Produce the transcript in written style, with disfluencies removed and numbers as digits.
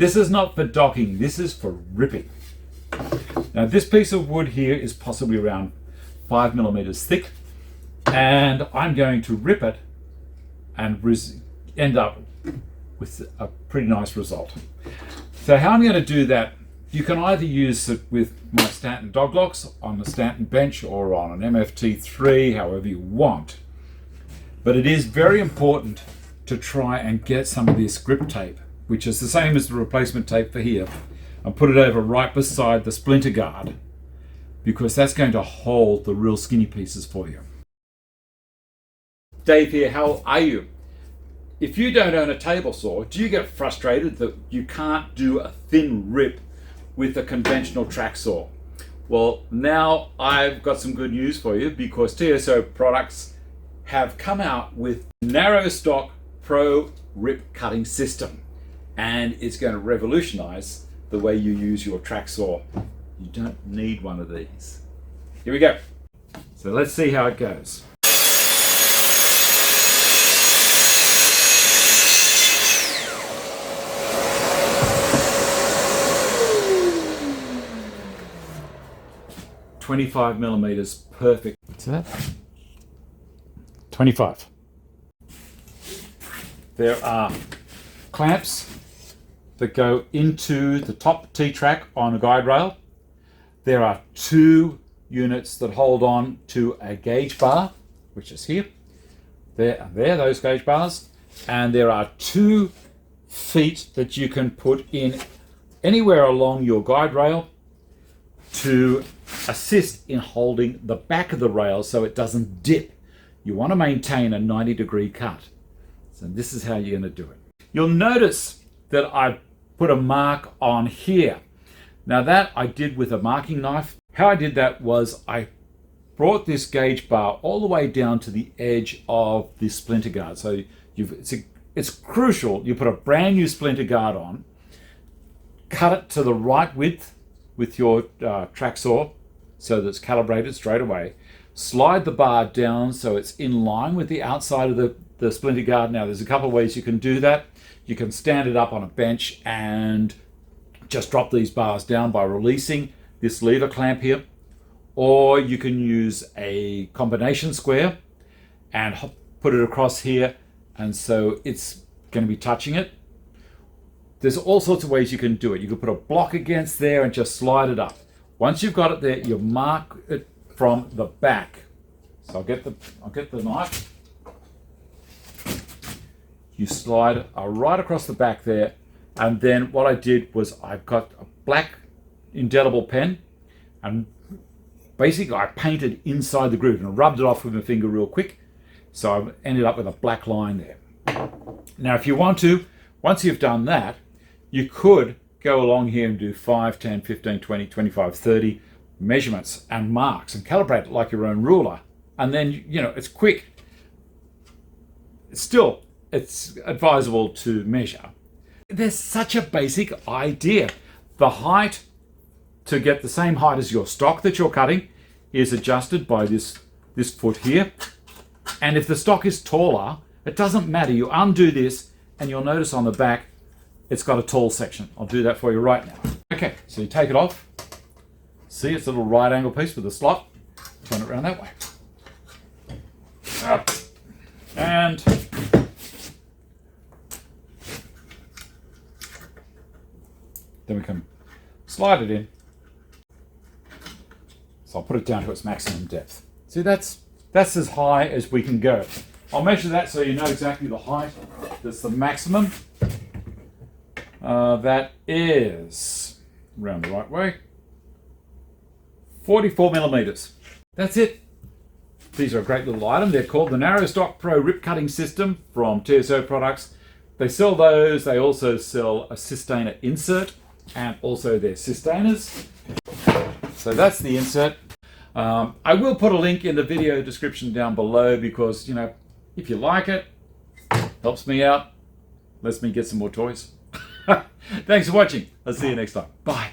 This is not for docking, this is for ripping. Now this piece of wood here is possibly around 5 millimeters thick, and I'm going to rip it and end up with a pretty nice result. So how I'm going to do that, you can either use it with my Stanton dog locks on the Stanton bench or on an MFT3, however you want. But it is very important to try and get some of this grip tape, which is the same as the replacement tape for here, and put it over right beside the splinter guard, because that's going to hold the real skinny pieces for you. Dave here, how are you? If you don't own a table saw, do you get frustrated that you can't do a thin rip with a conventional track saw? Well, now I've got some good news for you, because TSO Products have come out with Narrow Stock Pro Rip Cutting System, and it's going to revolutionize the way you use your track saw. You don't need one of these. Here we go. So let's see how it goes. $25 millimeters, perfect. What's that? 25. There are clamps that go into the top T-track on a guide rail. There are 2 units that hold on to a gauge bar, which is here. There, those gauge bars. And there are 2 feet that you can put in anywhere along your guide rail to assist in holding the back of the rail so it doesn't dip. You want to maintain a 90-degree cut. So this is how you're going to do it. You'll notice that I put a mark on here. Now that I did with a marking knife. How I did that was I brought this gauge bar all the way down to the edge of the splinter guard. So it's crucial you put a brand new splinter guard on, cut it to the right width with your track saw so that it's calibrated straight away. Slide the bar down so it's in line with the outside of the splinter guard. Now there's a couple of ways you can do that. You can stand it up on a bench and just drop these bars down by releasing this lever clamp here, or you can use a combination square and put it across here, and so it's going to be touching it. There's all sorts of ways you can do it. You can put a block against there and just slide it up. Once you've got it there, you mark it from the back. So I'll get the knife. You slide it right across the back there, and then what I did was I've got a black indelible pen, and basically I painted inside the groove and rubbed it off with my finger real quick, so I ended up with a black line there. Now if you want to, once you've done that, you could go along here and do 5, 10, 15, 20, 25, 30 measurements and marks and calibrate it like your own ruler, and then it's quick. It's advisable to measure. There's such a basic idea. The height, to get the same height as your stock that you're cutting, is adjusted by this foot here. And if the stock is taller, it doesn't matter. You undo this and you'll notice on the back it's got a tall section. I'll do that for you right now. Okay, so you take it off. See, it's a little right angle piece with a slot. Turn it around that way. Up. And then we can slide it in. So I'll put it down to its maximum depth. See, that's as high as we can go. I'll measure that so you know exactly the height. That's the maximum. That is, around the right way, 44 millimeters. That's it. These are a great little item. They're called the Narrow Stock Pro Rip Cutting System from TSO Products. They sell those. They also sell a Sustainer insert and also their Sustainers. So that's the insert. I will put a link in the video description down below because, if you like it, helps me out, lets me get some more toys. Thanks for watching. I'll see you next time. Bye.